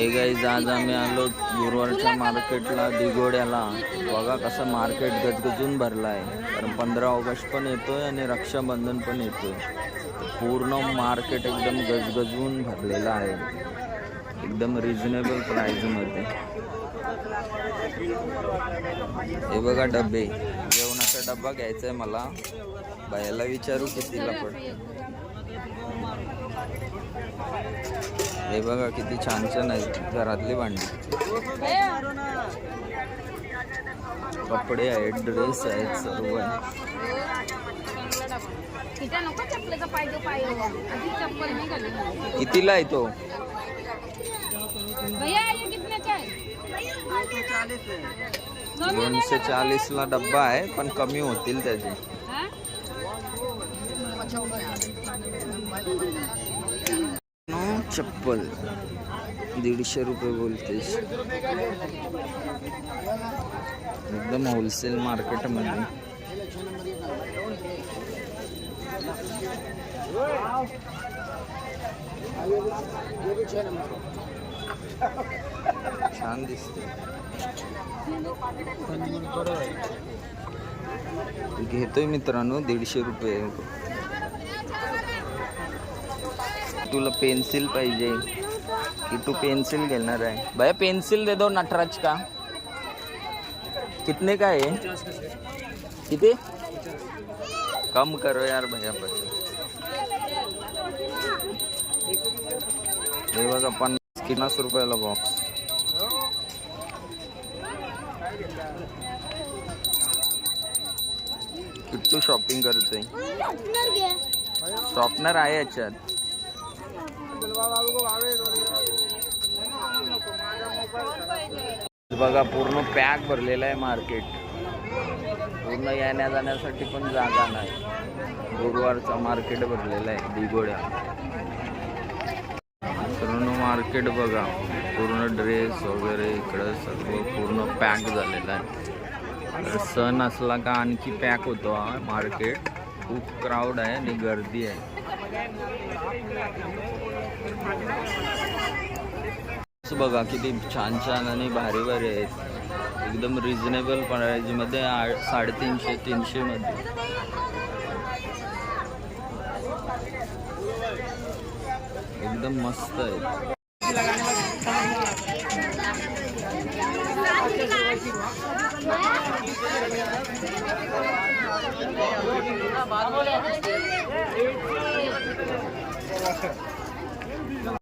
हे गाईज आज आम्ही आलो गुरुवारच्या मार्केटला दिघोड्याला. बघा कसं मार्केट गजगजून भरलं आहे, कारण 15 ऑगस्ट पण येतोय आणि रक्षाबंधन पण येतोय. पूर्ण मार्केट एकदम गजगजून भरलेलं आहे, एकदम रिजनेबल प्राईजमध्ये. हे बघा डबे, जेवणाचा डब्बा घ्यायचा आहे मला. बायाला विचारू कितीला पडतो. हे बघा किती छान छान आहे घरातली भांडी, कपडे आहेत, ड्रेस आहेत, सर्व आहे. कितीला आहे तो? 240 ला डब्बा आहे, पण कमी होतील त्याचे. चप्पल 150 रुपये बोलतेस, एकदम होलसेल मार्केट मध्ये. छान दिसते, घेतोय मित्रांनो 150 रुपये. तुला पेन्सिल पाहिजे कि तू पेन्सिल घेणार आहे? भैया पेन्सिल दे दो नटराज का. कितने का है? किती कम करो यार भैया. हे बघा 50 रुपयाला बॉक्स. किती शॉपिंग करतोय? शॉर्पनर आहे याच्यात. बघा पूर्ण पॅक भरलेला आहे मार्केट, पूर्ण येण्या जाण्यासाठी पण जागा नाही. गुरुवारचा मार्केट भरलेला आहे दिघोड्या. पूर्ण मार्केट बघा, पूर्ण ड्रेस वगैरे इकडं सर्व पूर्ण पॅक झालेला आहे. सण असला का आणखी पॅक होतो हा मार्केट. खूप क्राऊड आहे आणि गर्दी आहे. बघा किती छान छान आणि भारी भारी आहेत, एकदम रिजनेबल प्राइस मध्ये. 350-300 मध्ये एकदम मस्त आहे.